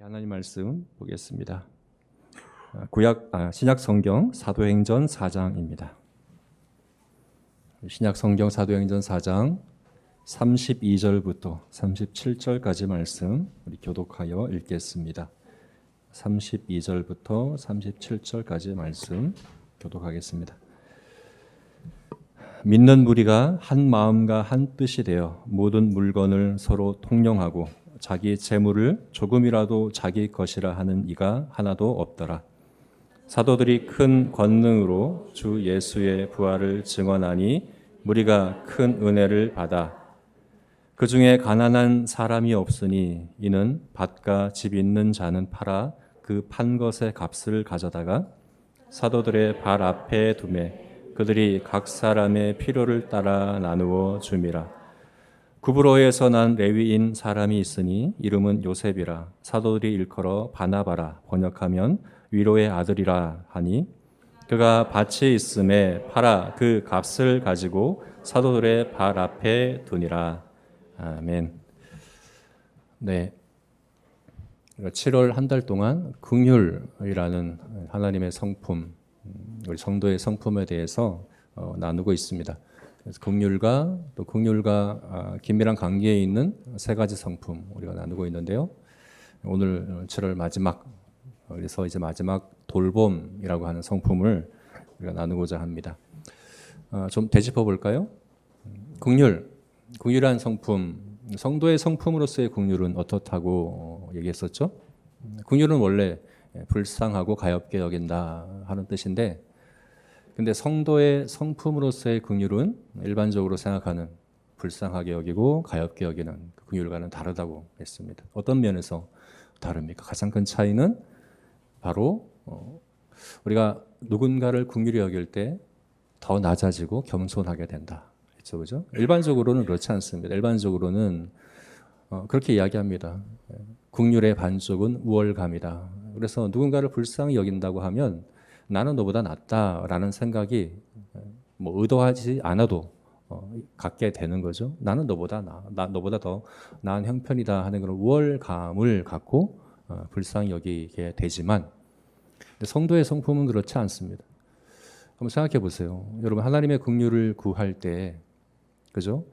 하나님 말씀 보겠습니다. 신약 성경 사도행전 4장입니다. 신약 성경 사도행전 4장 32절부터 37절까지 말씀 우리 교독하여 읽겠습니다. 32절부터 37절까지 말씀 교독하겠습니다. 믿는 무리가 한 마음과 한 뜻이 되어 모든 물건을 서로 통용하고 자기 재물을 조금이라도 자기 것이라 하는 이가 하나도 없더라. 사도들이 큰 권능으로 주 예수의 부활을 증언하니 무리가 큰 은혜를 받아 그 중에 가난한 사람이 없으니 이는 밭과 집 있는 자는 팔아 그 판 것의 값을 가져다가 사도들의 발 앞에 두매 그들이 각 사람의 필요를 따라 나누어 줌이라. 구브로에서 난 레위인 사람이 있으니 이름은 요셉이라. 사도들이 일컬어 바나바라 번역하면 위로의 아들이라 하니 그가 밭이 있음에 팔아 그 값을 가지고 사도들의 발 앞에 두니라. 아멘. 네. 7월 한 달 동안 긍휼이라는 하나님의 성품, 우리 성도의 성품에 대해서 나누고 있습니다. 그래서 긍휼과 긴밀한 관계에 있는 세 가지 성품 우리가 나누고 있는데요. 오늘 7월 마지막, 그래서 이제 마지막 돌봄이라고 하는 성품을 우리가 나누고자 합니다. 좀 되짚어 볼까요? 긍휼이라는 성품, 성도의 성품으로서의 긍휼은 어떻다고 얘기했었죠? 긍휼은 원래 불쌍하고 가엾게 여긴다 하는 뜻인데, 근데 성도의 성품으로서의 긍휼은 일반적으로 생각하는 불쌍하게 여기고 가엾게 여기는 그 긍휼과는 다르다고 했습니다. 어떤 면에서 다릅니까? 가장 큰 차이는 바로 우리가 누군가를 긍휼히 여길 때 더 낮아지고 겸손하게 된다. 그렇죠? 일반적으로는 그렇지 않습니다. 일반적으로는 그렇게 이야기합니다. 긍휼의 반쪽은 우월감이다. 그래서 누군가를 불쌍히 여긴다고 하면 나는 너보다 낫다라는 생각이 뭐 의도하지 않아도 갖게 되는 거죠. 나는 너보다 너보다 더 나은 형편이다 하는 그런 우월감을 갖고 불쌍히 여기게 되지만, 성도의 성품은 그렇지 않습니다. 한번 생각해 보세요. 여러분, 하나님의 긍휼을 구할 때, 그죠?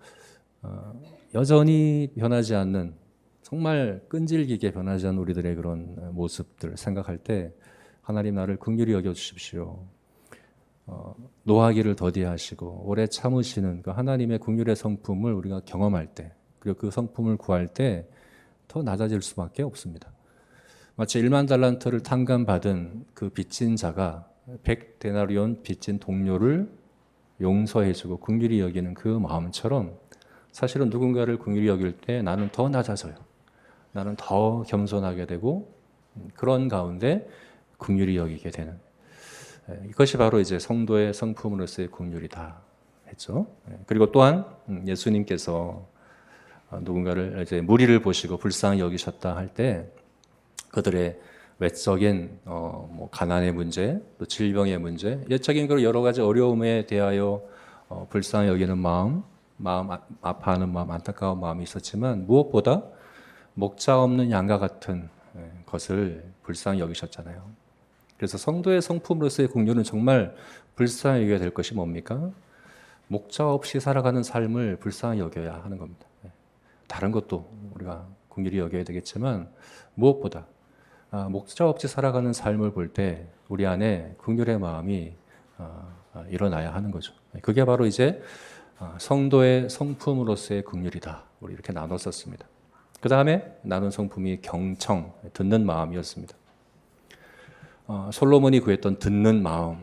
여전히 변하지 않는, 정말 끈질기게 변하지 않는 우리들의 그런 모습들 생각할 때, 하나님 나를 긍휼히 여겨 주십시오. 노하기를 더디하시고 오래 참으시는 그 하나님의 긍휼의 성품을 우리가 경험할 때, 그리고 그 성품을 구할 때 더 낮아질 수밖에 없습니다. 마치 1만 달란트를 탕감받은 그 빚진 자가 100데나리온 빚진 동료를 용서해주고 긍휼히 여기는 그 마음처럼, 사실은 누군가를 긍휼히 여길 때 나는 더 낮아져요. 나는 더 겸손하게 되고 그런 가운데 긍휼히 여기게 되는, 이것이 바로 이제 성도의 성품으로서의 긍휼이다 했죠. 그리고 또한 예수님께서 누군가를 이제 무리를 보시고 불쌍히 여기셨다 할 때 그들의 외적인 뭐 가난의 문제, 또 질병의 문제, 예적인 그런 여러 가지 어려움에 대하여 불쌍히 여기는 마음 아파하는 마음, 안타까운 마음이 있었지만 무엇보다 목자 없는 양과 같은 것을 불쌍히 여기셨잖아요. 그래서 성도의 성품으로서의 긍휼은 정말 불쌍히 여겨야 될 것이 뭡니까? 목자 없이 살아가는 삶을 불쌍히 여겨야 하는 겁니다. 다른 것도 우리가 긍휼히 여겨야 되겠지만 무엇보다 목자 없이 살아가는 삶을 볼 때 우리 안에 긍휼의 마음이 일어나야 하는 거죠. 그게 바로 이제 성도의 성품으로서의 긍휼이다. 우리 이렇게 나눴었습니다. 그 다음에 나눈 성품이 경청, 듣는 마음이었습니다. 솔로몬이 구했던 듣는 마음,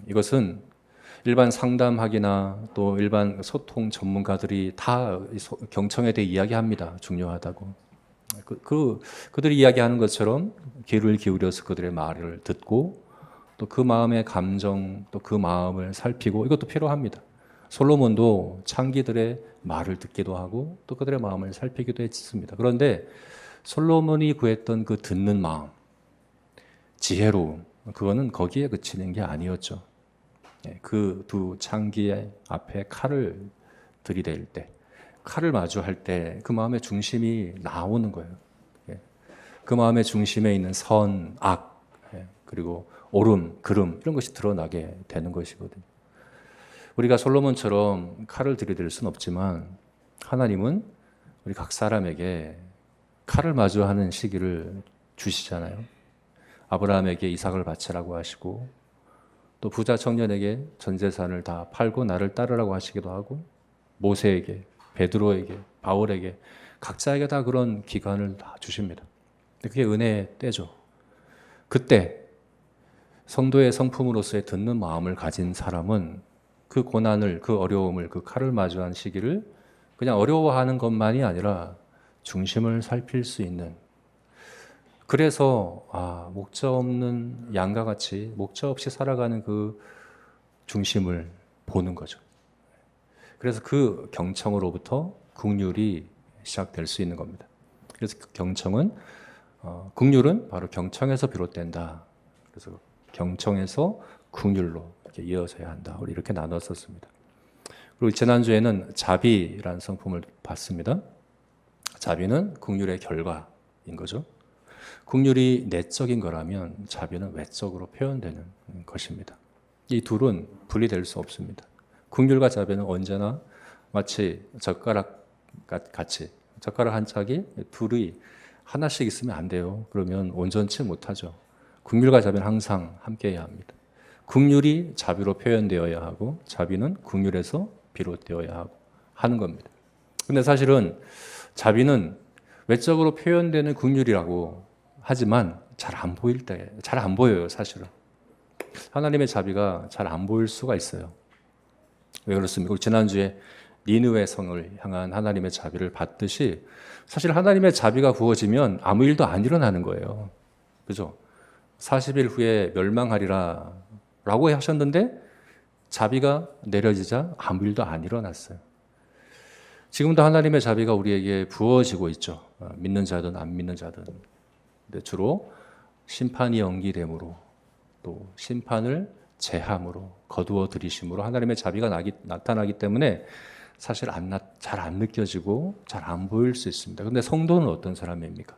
이것은 일반 상담학이나 또 일반 소통 전문가들이 다 경청에 대해 이야기합니다. 중요하다고. 그들이 이야기하는 것처럼 귀를 기울여서 그들의 말을 듣고 또 그 마음의 감정, 또 그 마음을 살피고, 이것도 필요합니다. 솔로몬도 창기들의 말을 듣기도 하고 또 그들의 마음을 살피기도 했습니다. 그런데 솔로몬이 구했던 그 듣는 마음, 지혜로움, 그거는 거기에 그치는 게 아니었죠. 그 두 창기 앞에 칼을 들이댈 때, 칼을 마주할 때 그 마음의 중심이 나오는 거예요. 그 마음의 중심에 있는 선, 악, 그리고 옳음, 그름 이런 것이 드러나게 되는 것이거든요. 우리가 솔로몬처럼 칼을 들이댈 수는 없지만 하나님은 우리 각 사람에게 칼을 마주하는 시기를 주시잖아요. 아브라함에게 이삭을 바치라고 하시고 또 부자 청년에게 전 재산을 다 팔고 나를 따르라고 하시기도 하고 모세에게, 베드로에게, 바울에게 각자에게 다 그런 기간을 다 주십니다. 그게 은혜의 때죠. 그때 성도의 성품으로서의 듣는 마음을 가진 사람은 그 고난을, 그 어려움을, 그 칼을 마주한 시기를 그냥 어려워하는 것만이 아니라 중심을 살필 수 있는, 그래서 목적 없는 양과 같이 목적 없이 살아가는 그 중심을 보는 거죠. 그래서 그 경청으로부터 긍휼이 시작될 수 있는 겁니다. 그래서 그 경청은 긍휼은 바로 경청에서 비롯된다. 그래서 경청에서 긍휼로 이렇게 이어져야 한다. 우리 이렇게 나눴었습니다. 그리고 지난주에는 자비라는 성품을 봤습니다. 자비는 긍휼의 결과인 거죠. 긍휼이 내적인 거라면 자비는 외적으로 표현되는 것입니다. 이 둘은 분리될 수 없습니다. 긍휼과 자비는 언제나 마치 젓가락 같이, 젓가락 한 짝이 둘이 하나씩 있으면 안 돼요. 그러면 온전치 못하죠. 긍휼과 자비는 항상 함께해야 합니다. 긍휼이 자비로 표현되어야 하고 자비는 긍휼에서 비롯되어야 하는 겁니다. 근데 사실은 자비는 외적으로 표현되는 긍휼이라고 하지만 잘 안 보일 때, 잘 안 보여요, 사실은. 하나님의 자비가 잘 안 보일 수가 있어요. 왜 그렇습니까? 지난주에 니느웨 성을 향한 하나님의 자비를 받듯이 사실 하나님의 자비가 부어지면 아무 일도 안 일어나는 거예요. 그죠? 40일 후에 멸망하리라 라고 하셨는데 자비가 내려지자 아무 일도 안 일어났어요. 지금도 하나님의 자비가 우리에게 부어지고 있죠. 믿는 자든 안 믿는 자든. 근데 주로 심판이 연기됨으로 또 심판을 제함으로 거두어 들이심으로 하나님의 자비가 나타나기 때문에 사실 잘 안 느껴지고 잘 안 보일 수 있습니다. 그런데 성도는 어떤 사람입니까?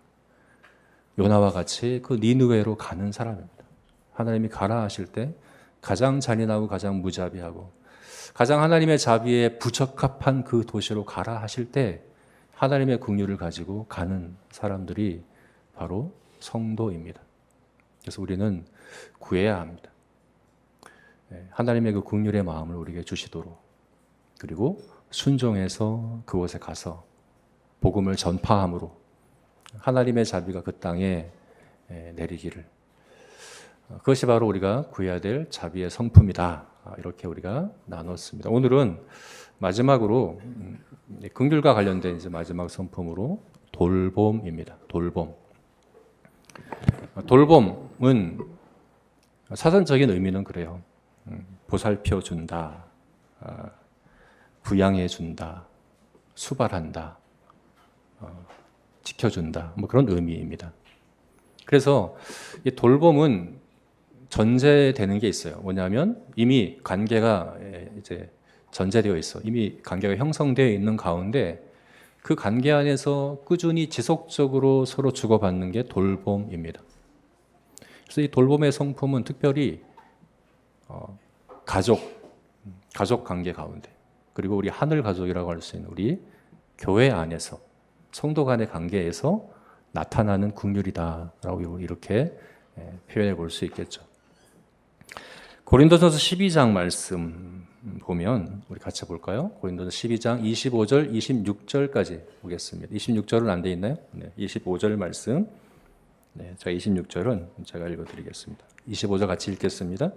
요나와 같이 그 니느웨로 가는 사람입니다. 하나님이 가라 하실 때 가장 잔인하고 가장 무자비하고 가장 하나님의 자비에 부적합한 그 도시로 가라 하실 때 하나님의 긍휼을 가지고 가는 사람들이 바로 성도입니다. 그래서 우리는 구해야 합니다. 하나님의 그 긍휼의 마음을 우리에게 주시도록, 그리고 순종해서 그곳에 가서 복음을 전파함으로 하나님의 자비가 그 땅에 내리기를, 그것이 바로 우리가 구해야 될 자비의 성품이다. 이렇게 우리가 나눴습니다. 오늘은 마지막으로 긍휼과 관련된 이제 마지막 성품으로 돌봄입니다. 돌봄은 사전적인 의미는 그래요. 보살펴 준다, 부양해 준다, 수발한다, 지켜준다, 뭐 그런 의미입니다. 그래서 이 돌봄은 전제되는 게 있어요. 뭐냐면 이미 관계가 이제 전제되어 있어. 이미 관계가 형성되어 있는 가운데 그 관계 안에서 꾸준히 지속적으로 서로 주고받는 게 돌봄입니다. 그래서 이 돌봄의 성품은 특별히 가족 관계 가운데, 그리고 우리 하늘 가족이라고 할 수 있는 우리 교회 안에서 성도 간의 관계에서 나타나는 긍휼이다라고 이렇게 표현해 볼 수 있겠죠. 고린도전서 12장 말씀 보면 우리 같이 볼까요? 고린도전서 12장 25절, 26절까지 보겠습니다. 26절은 안 돼 있나요? 네, 25절 말씀. 네, 제가 26절은 제가 읽어드리겠습니다. 25절 같이 읽겠습니다.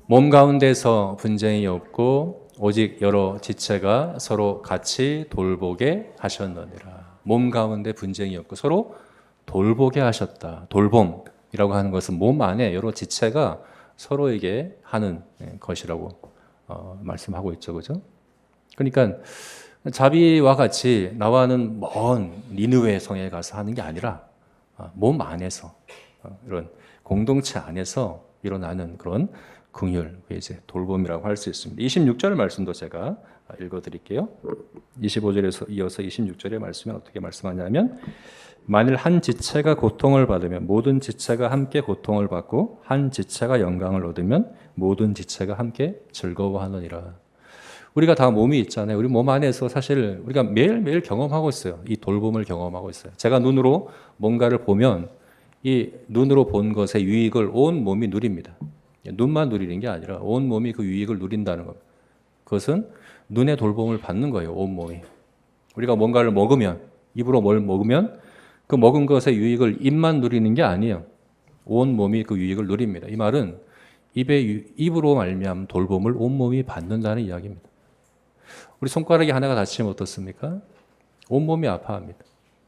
몸 가운데서 분쟁이 없고 오직 여러 지체가 서로 같이 돌보게 하셨느니라. 몸 가운데 분쟁이 없고 서로 돌보게 하셨다. 돌봄이라고 하는 것은 몸 안에 여러 지체가 서로에게 하는 것이라고 말씀하고 있죠, 그죠? 그러니까 자비와 같이 나와는 먼 니느웨 성에 가서 하는 게 아니라 몸 안에서 이런 공동체 안에서 일어나는 그런 긍휼, 이제 돌봄이라고 할 수 있습니다. 26절 말씀도 제가 읽어드릴게요. 25절에서 이어서 26절의 말씀에 어떻게 말씀하냐면 만일 한 지체가 고통을 받으면 모든 지체가 함께 고통을 받고 한 지체가 영광을 얻으면 모든 지체가 함께 즐거워하느니라. 우리가 다 몸이 있잖아요. 우리 몸 안에서 사실 우리가 매일매일 경험하고 있어요. 이 돌봄을 경험하고 있어요. 제가 눈으로 뭔가를 보면 이 눈으로 본 것의 유익을 온 몸이 누립니다. 눈만 누리는 게 아니라 온 몸이 그 유익을 누린다는 겁니다. 그것은 눈의 돌봄을 받는 거예요. 온 몸이. 우리가 뭔가를 먹으면, 입으로 뭘 먹으면 그 먹은 것의 유익을 입만 누리는 게 아니에요. 온 몸이 그 유익을 누립니다. 이 말은 입으로 말미암은 돌봄을 온 몸이 받는다는 이야기입니다. 우리 손가락이 하나가 다치면 어떻습니까? 온 몸이 아파합니다.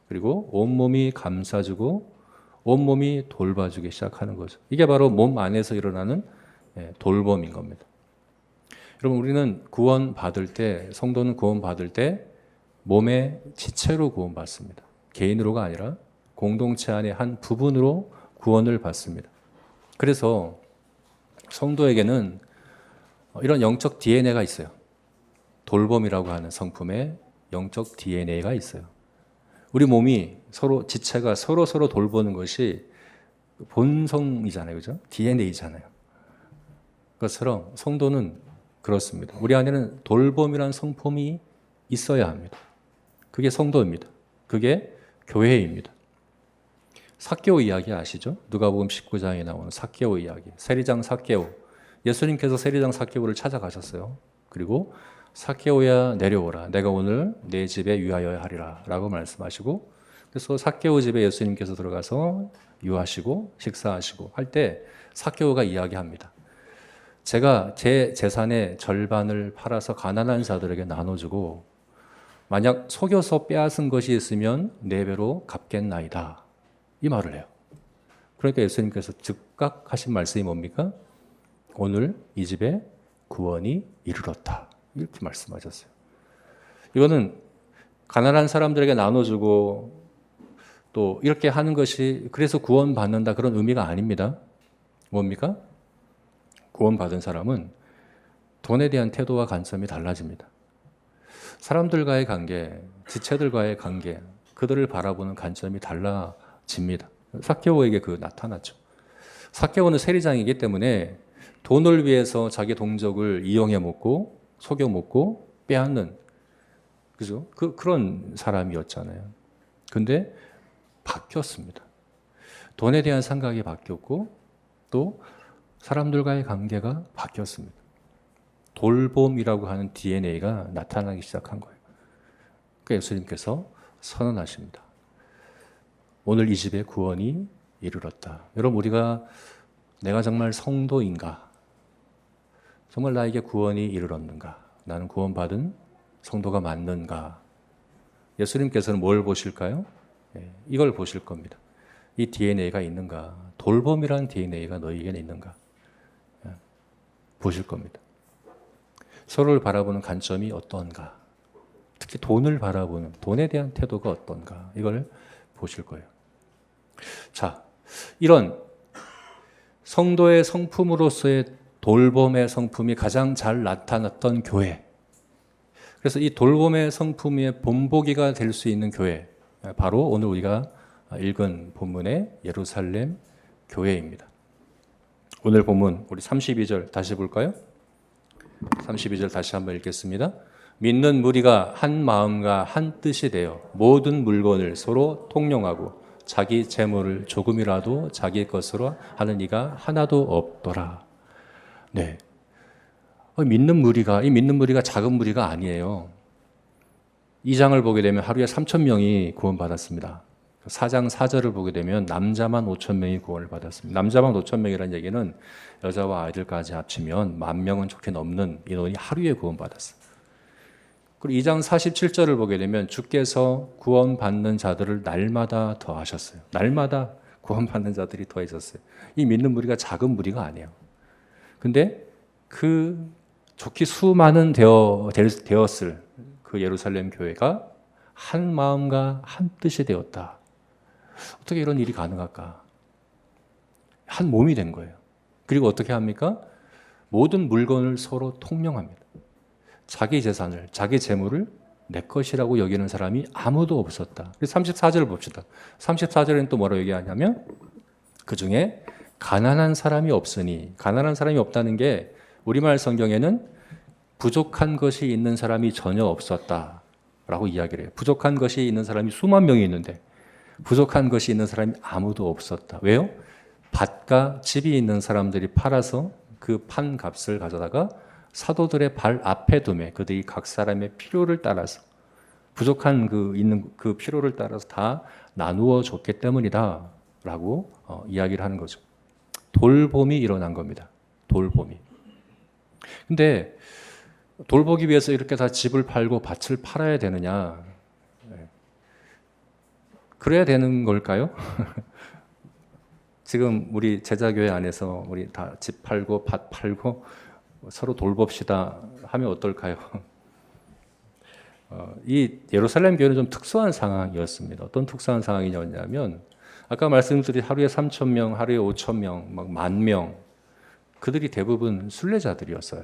그리고 온 몸이 감싸주고 온 몸이 돌봐주기 시작하는 거죠. 이게 바로 몸 안에서 일어나는 돌봄인 겁니다. 여러분, 우리는 구원받을 때, 성도는 구원받을 때 몸의 지체로 구원받습니다. 개인으로가 아니라 공동체 안의 한 부분으로 구원을 받습니다. 그래서 성도에게는 이런 영적 DNA가 있어요. 돌봄이라고 하는 성품의 영적 DNA가 있어요. 우리 몸이 서로 지체가 서로 돌보는 것이 본성이잖아요. 그죠? DNA잖아요. 그것처럼 성도는 그렇습니다. 우리 안에는 돌봄이라는 성품이 있어야 합니다. 그게 성도입니다. 그게 교회입니다. 삭개오 이야기 아시죠? 누가복음 19장에 나오는 삭개오 이야기. 세리장 삭개오. 예수님께서 세리장 삭개오를 찾아가셨어요. 그리고 삭개오야 내려오라. 내가 오늘 내 집에 유하여야 하리라 라고 말씀하시고, 그래서 삭개오 집에 예수님께서 들어가서 유하시고 식사하시고 할 때 삭개오가 이야기합니다. 제가 제 재산의 절반을 팔아서 가난한 자들에게 나눠주고 만약 속여서 빼앗은 것이 있으면 4배로 갚겠나이다. 이 말을 해요. 그러니까 예수님께서 즉각 하신 말씀이 뭡니까? 오늘 이 집에 구원이 이르렀다. 이렇게 말씀하셨어요. 이거는 가난한 사람들에게 나눠주고 또 이렇게 하는 것이 그래서 구원받는다 그런 의미가 아닙니다. 뭡니까? 구원받은 사람은 돈에 대한 태도와 관점이 달라집니다. 사람들과의 관계, 지체들과의 관계, 그들을 바라보는 관점이 달라집니다. 삭개오에게 그 나타났죠. 삭개오는 세리장이기 때문에 돈을 위해서 자기 동족을 이용해 먹고 속여 먹고 빼앗는 그죠? 그런 사람이었잖아요. 근데 바뀌었습니다. 돈에 대한 생각이 바뀌었고 또 사람들과의 관계가 바뀌었습니다. 돌봄이라고 하는 DNA가 나타나기 시작한 거예요. 그러니까 예수님께서 선언하십니다. 오늘 이 집에 구원이 이르렀다. 여러분, 우리가 내가 정말 성도인가? 정말 나에게 구원이 이르렀는가? 나는 구원받은 성도가 맞는가? 예수님께서는 뭘 보실까요? 이걸 보실 겁니다. 이 DNA가 있는가? 돌봄이라는 DNA가 너희에게 있는가? 보실 겁니다. 서로를 바라보는 관점이 어떤가? 특히 돈을 바라보는, 돈에 대한 태도가 어떤가? 이걸 보실 거예요. 자, 이런 성도의 성품으로서의 돌봄의 성품이 가장 잘 나타났던 교회. 그래서 이 돌봄의 성품의 본보기가 될 수 있는 교회. 바로 오늘 우리가 읽은 본문의 예루살렘 교회입니다. 오늘 본문 우리 32절 다시 볼까요? 32절 다시 한번 읽겠습니다. 믿는 무리가 한 마음과 한 뜻이 되어 모든 물건을 서로 통용하고 자기 재물을 조금이라도 자기 것으로 하는 이가 하나도 없더라. 네. 이 믿는 무리가 작은 무리가 아니에요. 2장을 보게 되면 하루에 3,000명이 구원받았습니다. 4장 4절을 보게 되면 남자만 5,000명이 구원을 받았습니다. 남자만 5,000명이라는 얘기는 여자와 아이들까지 합치면 10,000명은 좋게 넘는 인원이 하루에 구원받았어요. 그리고 2장 47절을 보게 되면 주께서 구원받는 자들을 날마다 더하셨어요. 날마다 구원받는 자들이 더해졌어요. 이 믿는 무리가 작은 무리가 아니에요. 근데 그 좋게 수많은 되었을 그 예루살렘 교회가 한 마음과 한 뜻이 되었다. 어떻게 이런 일이 가능할까? 한 몸이 된 거예요. 그리고 어떻게 합니까? 모든 물건을 서로 통용합니다. 자기 재산을, 자기 재물을 내 것이라고 여기는 사람이 아무도 없었다. 34절을 봅시다. 34절에는 또 뭐라고 얘기하냐면 그 중에 가난한 사람이 없으니, 가난한 사람이 없다는 게 우리말 성경에는 부족한 것이 있는 사람이 전혀 없었다라고 이야기를 해요. 부족한 것이 있는 사람이 수만 명이 있는데 부족한 것이 있는 사람이 아무도 없었다. 왜요? 밭과 집이 있는 사람들이 팔아서 그 판 값을 가져다가 사도들의 발 앞에 두매 그들이 각 사람의 필요를 따라서 부족한 있는 그 필요를 따라서 다 나누어 줬기 때문이다라고 이야기를 하는 거죠. 돌봄이 일어난 겁니다. 돌봄이. 근데 돌보기 위해서 이렇게 다 집을 팔고 밭을 팔아야 되느냐? 그래야 되는 걸까요? 지금 우리 제자교회 안에서 우리 다 집 팔고 밭 팔고 서로 돌봅시다 하면 어떨까요? 이 예루살렘 교회는 좀 특수한 상황이었습니다. 어떤 특수한 상황이냐면 아까 말씀드린 하루에 3,000명, 하루에 5,000명, 막 10,000명 그들이 대부분 순례자들이었어요.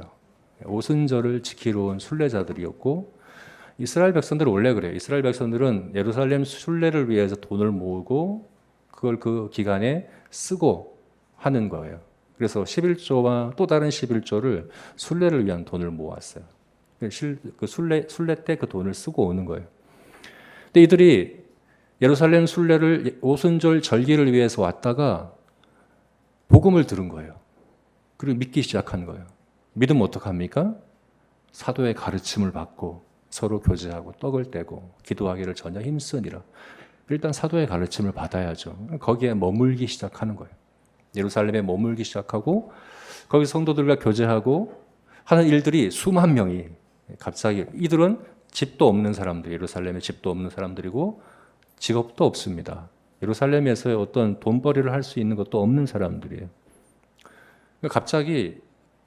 오순절을 지키러 온 순례자들이었고 이스라엘 백성들은 원래 그래요. 이스라엘 백성들은 예루살렘 순례를 위해서 돈을 모으고 그걸 그 기간에 쓰고 하는 거예요. 그래서 11조와 또 다른 11조를 순례를 위한 돈을 모았어요. 그 순례 때 그 돈을 쓰고 오는 거예요. 근데 이들이 예루살렘 순례를 오순절 절기를 위해서 왔다가 복음을 들은 거예요. 그리고 믿기 시작한 거예요. 믿으면 어떡합니까? 사도의 가르침을 받고 서로 교제하고 떡을 떼고 기도하기를 전혀 힘쓰니라. 일단 사도의 가르침을 받아야죠. 거기에 머물기 시작하는 거예요. 예루살렘에 머물기 시작하고 거기 성도들과 교제하고 하는 일들이 수만 명이 갑자기 이들은 집도 없는 사람들, 예루살렘에 집도 없는 사람들이고 직업도 없습니다. 예루살렘에서의 어떤 돈벌이를 할 수 있는 것도 없는 사람들이에요. 갑자기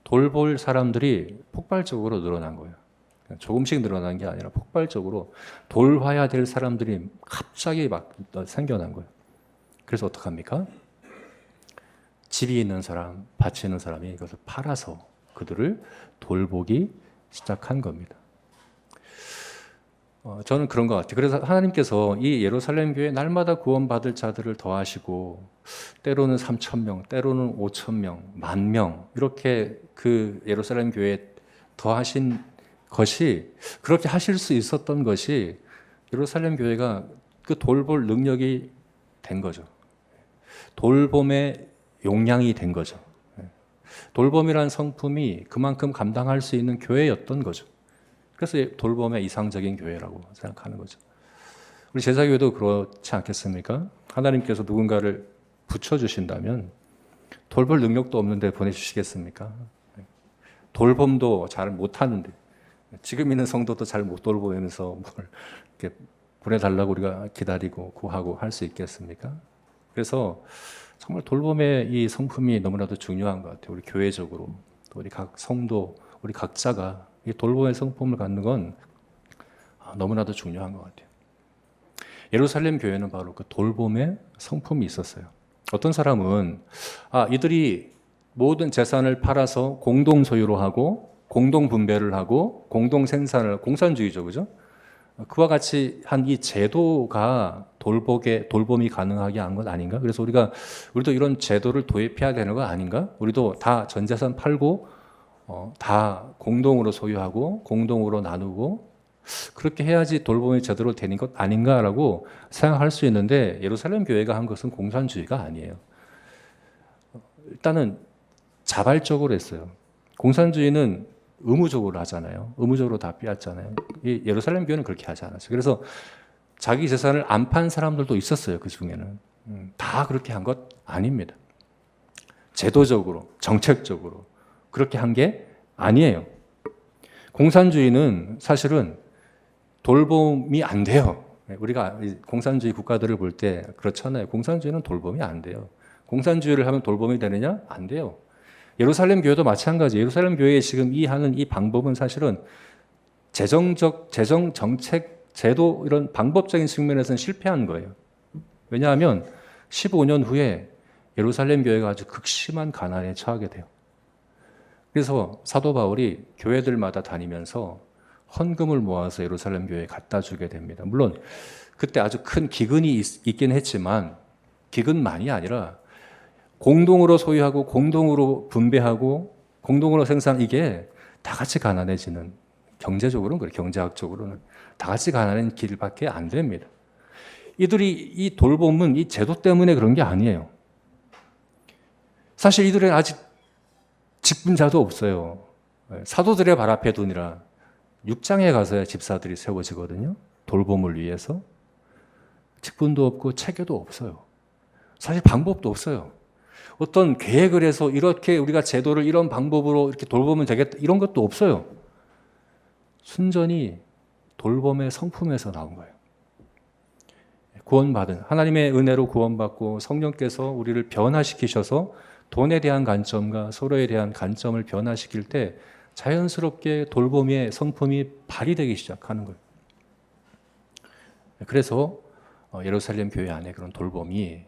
돌볼 사람들이 폭발적으로 늘어난 거예요. 조금씩 늘어난 게 아니라 폭발적으로 돌봐야 될 사람들이 갑자기 막 생겨난 거예요. 그래서 어떡합니까? 집이 있는 사람, 밭이 있는 사람이 이것을 팔아서 그들을 돌보기 시작한 겁니다. 저는 그런 것 같아요. 그래서 하나님께서 이 예루살렘 교회 날마다 구원받을 자들을 더하시고 때로는 3,000명, 때로는 5,000명, 10,000명 이렇게 그 예루살렘 교회에 더하신 것이 그렇게 하실 수 있었던 것이 예루살렘 교회가 그 돌볼 능력이 된 거죠. 돌봄의 용량이 된 거죠. 돌봄이라는 성품이 그만큼 감당할 수 있는 교회였던 거죠. 그래서 돌봄의 이상적인 교회라고 생각하는 거죠. 우리 제자교회도 그렇지 않겠습니까? 하나님께서 누군가를 붙여주신다면 돌볼 능력도 없는데 보내주시겠습니까? 돌봄도 잘 못하는데 지금 있는 성도도 잘 못 돌보면서 뭘 이렇게 보내달라고 우리가 기다리고 구하고 할 수 있겠습니까? 그래서 정말 돌봄의 이 성품이 너무나도 중요한 것 같아요. 우리 교회적으로 또 우리 각 성도 우리 각자가 이 돌봄의 성품을 갖는 건 너무나도 중요한 것 같아요. 예루살렘 교회는 바로 그 돌봄의 성품이 있었어요. 어떤 사람은 이들이 모든 재산을 팔아서 공동 소유로 하고 공동 분배를 하고 공동 생산을 공산주의죠, 그죠? 그와 같이 한 이 제도가 돌봄이 가능하게 한 것 아닌가? 그래서 우리도 이런 제도를 도입해야 되는 거 아닌가? 우리도 다 전 재산 팔고 다 공동으로 소유하고 공동으로 나누고 그렇게 해야지 돌봄이 제대로 되는 것 아닌가라고 생각할 수 있는데 예루살렘 교회가 한 것은 공산주의가 아니에요. 일단은 자발적으로 했어요. 공산주의는 의무적으로 하잖아요. 의무적으로 다 빼앗잖아요. 이 예루살렘 교회는 그렇게 하지 않았어요. 그래서 자기 재산을 안 판 사람들도 있었어요. 그 중에는. 다 그렇게 한 것 아닙니다. 제도적으로, 정책적으로 그렇게 한 게 아니에요. 공산주의는 사실은 돌봄이 안 돼요. 우리가 공산주의 국가들을 볼 때 그렇잖아요. 공산주의는 돌봄이 안 돼요. 공산주의를 하면 돌봄이 되느냐? 안 돼요. 예루살렘 교회도 마찬가지. 예루살렘 교회에 지금 하는 이 방법은 사실은 재정 정책, 제도 이런 방법적인 측면에서는 실패한 거예요. 왜냐하면 15년 후에 예루살렘 교회가 아주 극심한 가난에 처하게 돼요. 그래서 사도 바울이 교회들마다 다니면서 헌금을 모아서 예루살렘 교회에 갖다 주게 됩니다. 물론 그때 아주 큰 기근이 있긴 했지만 기근만이 아니라 공동으로 소유하고 공동으로 분배하고 공동으로 생산, 이게 다 같이 가난해지는, 경제적으로는 그래, 경제학적으로는 다 같이 가난한 길밖에 안 됩니다. 이들이 이 돌봄은 이 제도 때문에 그런 게 아니에요. 사실 이들은 아직 직분자도 없어요. 사도들의 발 앞에 두니라 6장에 가서야 집사들이 세워지거든요. 돌봄을 위해서. 직분도 없고 체계도 없어요. 사실 방법도 없어요. 어떤 계획을 해서 이렇게 우리가 제도를 이런 방법으로 이렇게 돌보면 되겠다, 이런 것도 없어요. 순전히 돌봄의 성품에서 나온 거예요. 구원받은, 하나님의 은혜로 구원받고 성령께서 우리를 변화시키셔서 돈에 대한 관점과 서로에 대한 관점을 변화시킬 때 자연스럽게 돌봄의 성품이 발휘되기 시작하는 거예요. 그래서 예루살렘 교회 안에 그런 돌봄이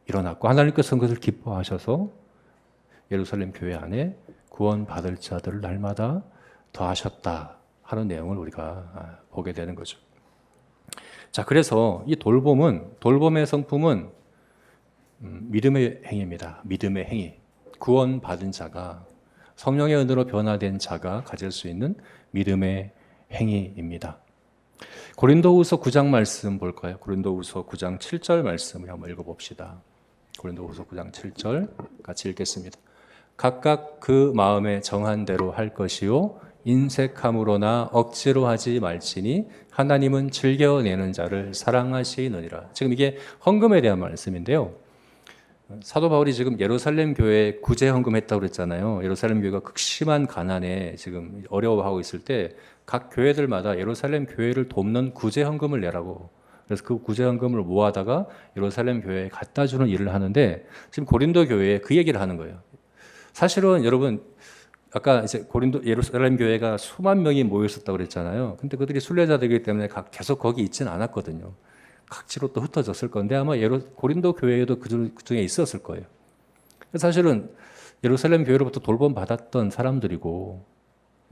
일어났고 하나님께서 그것을 기뻐하셔서 예루살렘 교회 안에 구원받을 자들을 날마다 더하셨다 하는 내용을 우리가 보게 되는 거죠. 자, 그래서 이 돌봄의 성품은 믿음의 행위입니다. 믿음의 행위. 구원받은 자가, 성령의 은혜로 변화된 자가 가질 수 있는 믿음의 행위입니다. 고린도후서 9장 말씀 볼까요? 고린도후서 9장 7절 말씀을 한번 읽어봅시다. 고린도후서 9장 7절 같이 읽겠습니다. 각각 그 마음에 정한 대로 할 것이요 인색함으로나 억지로 하지 말지니 하나님은 즐겨내는 자를 사랑하시느니라. 지금 이게 헌금에 대한 말씀인데요. 사도 바울이 지금 예루살렘 교회에 구제 헌금했다고 그랬잖아요. 예루살렘 교회가 극심한 가난에 지금 어려워하고 있을 때 각 교회들마다 예루살렘 교회를 돕는 구제 헌금을 내라고. 그래서 그 구제 헌금을 모아다가 예루살렘 교회에 갖다 주는 일을 하는데 지금 고린도 교회에 그 얘기를 하는 거예요. 사실은 여러분 아까 이제 예루살렘 교회가 수만 명이 모여 있었다고 그랬잖아요. 근데 그들이 순례자들이기 때문에 계속 거기 있지는 않았거든요. 각지로 또 흩어졌을 건데 아마 고린도 교회에도 그 중에 있었을 거예요. 사실은 예루살렘 교회로부터 돌봄 받았던 사람들이고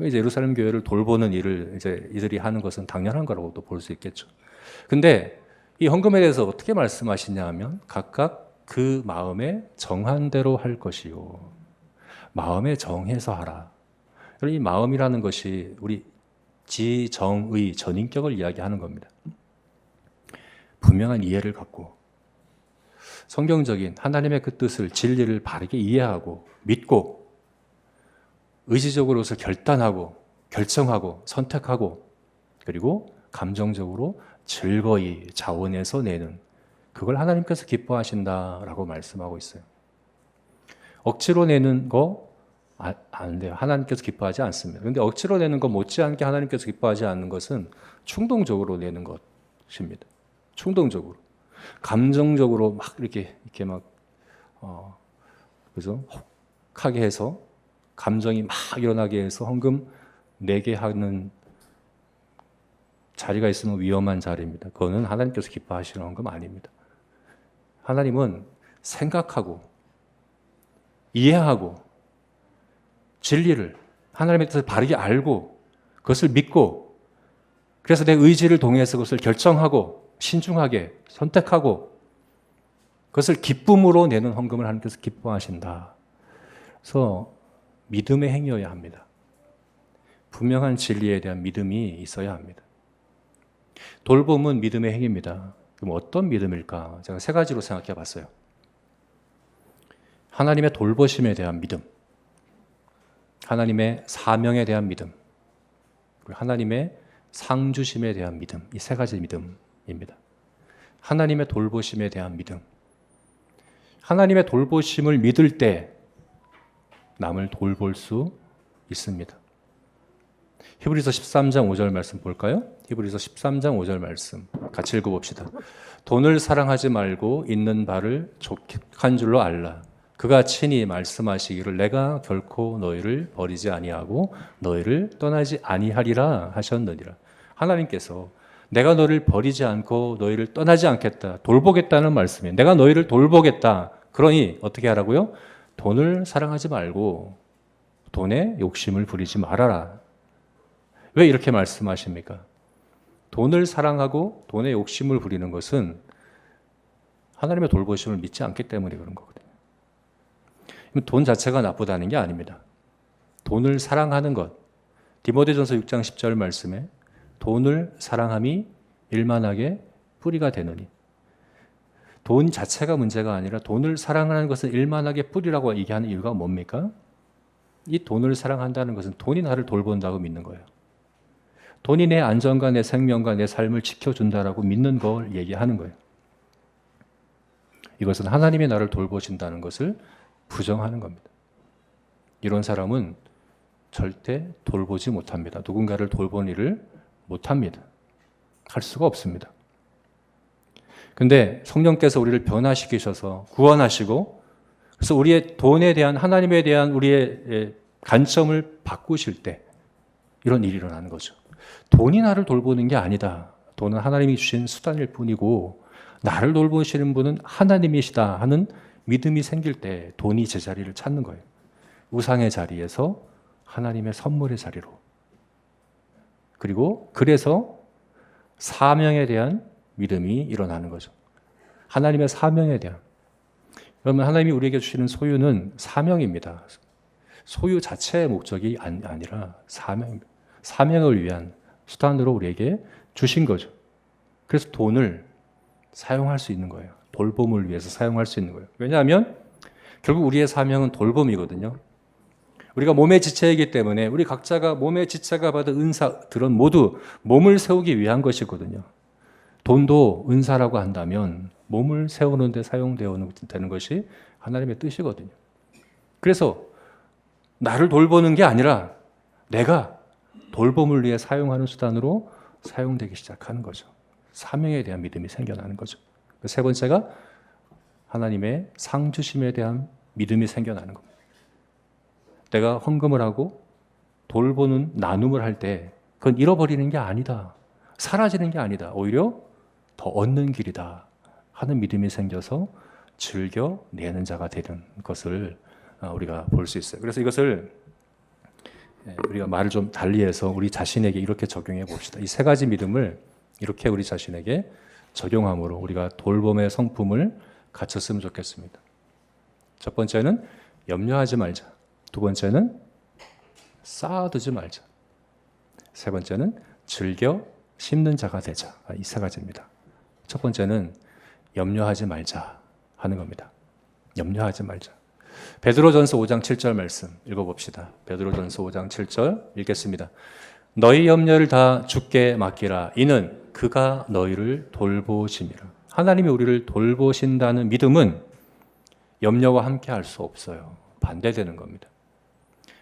이제 예루살렘 교회를 돌보는 일을 이제 이들이 하는 것은 당연한 거라고도 볼 수 있겠죠. 근데 이 헌금에 대해서 어떻게 말씀하시냐 하면 각각 그 마음에 정한 대로 할 것이요. 마음에 정해서 하라. 이 마음이라는 것이 우리 지정의 전인격을 이야기하는 겁니다. 분명한 이해를 갖고 성경적인 하나님의 그 뜻을, 진리를 바르게 이해하고 믿고 의지적으로 그것을 결단하고 결정하고 선택하고 그리고 감정적으로 즐거이 자원해서 내는, 그걸 하나님께서 기뻐하신다라고 말씀하고 있어요. 억지로 내는 거 안 돼요. 하나님께서 기뻐하지 않습니다. 그런데 억지로 내는 거 못지않게 하나님께서 기뻐하지 않는 것은 충동적으로 내는 것입니다. 충동적으로, 감정적으로 막 이렇게 막 그죠? 혹하게 해서 감정이 막 일어나게 해서 헌금 내게 하는 자리가 있으면 위험한 자리입니다. 그거는 하나님께서 기뻐하시는 헌금 아닙니다. 하나님은 생각하고 이해하고 진리를 하나님의 뜻을 바르게 알고 그것을 믿고 그래서 내 의지를 동해서 그것을 결정하고 신중하게 선택하고 그것을 기쁨으로 내는 헌금을 하나님께서 기뻐하신다. 그래서 믿음의 행위여야 합니다. 분명한 진리에 대한 믿음이 있어야 합니다. 돌봄은 믿음의 행위입니다. 그럼 어떤 믿음일까? 제가 세 가지로 생각해 봤어요. 하나님의 돌보심에 대한 믿음, 하나님의 사명에 대한 믿음, 그리고 하나님의 상주심에 대한 믿음, 이 세 가지 믿음입니다. 하나님의 돌보심에 대한 믿음. 하나님의 돌보심을 믿을 때 남을 돌볼 수 있습니다. 히브리서 13장 5절 말씀 볼까요? 히브리서 13장 5절 말씀 같이 읽어봅시다. 돈을 사랑하지 말고 있는 바를 족한 줄로 알라. 그가 친히 말씀하시기를 내가 결코 너희를 버리지 아니하고 너희를 떠나지 아니하리라 하셨느니라. 하나님께서 내가 너를 버리지 않고 너희를 떠나지 않겠다, 돌보겠다는 말씀이에요. 내가 너희를 돌보겠다. 그러니 어떻게 하라고요? 돈을 사랑하지 말고 돈에 욕심을 부리지 말아라. 왜 이렇게 말씀하십니까? 돈을 사랑하고 돈의 욕심을 부리는 것은 하나님의 돌보심을 믿지 않기 때문에 그런 거거든요. 돈 자체가 나쁘다는 게 아닙니다. 돈을 사랑하는 것, 디모데전서 6장 10절 말씀에 돈을 사랑함이 일만하게 뿌리가 되느니, 돈 자체가 문제가 아니라 돈을 사랑하는 것은 일만하게 뿌리라고 얘기하는 이유가 뭡니까? 이 돈을 사랑한다는 것은 돈이 나를 돌본다고 믿는 거예요. 돈이 내 안전과 내 생명과 내 삶을 지켜준다라고 믿는 걸 얘기하는 거예요. 이것은 하나님이 나를 돌보신다는 것을 부정하는 겁니다. 이런 사람은 절대 돌보지 못합니다. 누군가를 돌본 일을 못합니다. 할 수가 없습니다. 근데 성령께서 우리를 변화시키셔서 구원하시고, 그래서 우리의 돈에 대한, 하나님에 대한 우리의 관점을 바꾸실 때 이런 일이 일어나는 거죠. 돈이 나를 돌보는 게 아니다. 돈은 하나님이 주신 수단일 뿐이고 나를 돌보시는 분은 하나님이시다 하는 믿음이 생길 때 돈이 제자리를 찾는 거예요. 우상의 자리에서 하나님의 선물의 자리로. 그리고 그래서 사명에 대한 믿음이 일어나는 거죠. 하나님의 사명에 대한. 그러면 하나님이 우리에게 주시는 소유는 사명입니다. 소유 자체의 목적이 아니라 사명입니다. 사명을 위한 수단으로 우리에게 주신 거죠. 그래서 돈을 사용할 수 있는 거예요. 돌봄을 위해서 사용할 수 있는 거예요. 왜냐하면 결국 우리의 사명은 돌봄이거든요. 우리가 몸의 지체이기 때문에 우리 각자가 몸의 지체가 받은 은사들은 모두 몸을 세우기 위한 것이거든요. 돈도 은사라고 한다면 몸을 세우는 데 사용되는 것이 하나님의 뜻이거든요. 그래서 나를 돌보는 게 아니라 내가 돌봄을 위해 사용하는 수단으로 사용되기 시작하는 거죠. 사명에 대한 믿음이 생겨나는 거죠. 세 번째가 하나님의 상 주심에 대한 믿음이 생겨나는 겁니다. 내가 헌금을 하고 돌보는 나눔을 할 때 그건 잃어버리는 게 아니다. 사라지는 게 아니다. 오히려 더 얻는 길이다 하는 믿음이 생겨서 즐겨내는 자가 되는 것을 우리가 볼 수 있어요. 그래서 이것을 우리가 말을 좀 달리해서 우리 자신에게 이렇게 적용해 봅시다. 이 세 가지 믿음을 이렇게 우리 자신에게 적용함으로 우리가 돌봄의 성품을 갖췄으면 좋겠습니다. 첫 번째는 염려하지 말자. 두 번째는 쌓아두지 말자. 세 번째는 즐겨 심는 자가 되자. 이 세 가지입니다. 첫 번째는 염려하지 말자 하는 겁니다. 염려하지 말자. 베드로전서 5장 7절 말씀 읽어봅시다. 베드로전서 5장 7절 읽겠습니다. 너희 염려를 다 주께 맡기라. 이는 그가 너희를 돌보심이라. 하나님이 우리를 돌보신다는 믿음은 염려와 함께 할 수 없어요. 반대되는 겁니다.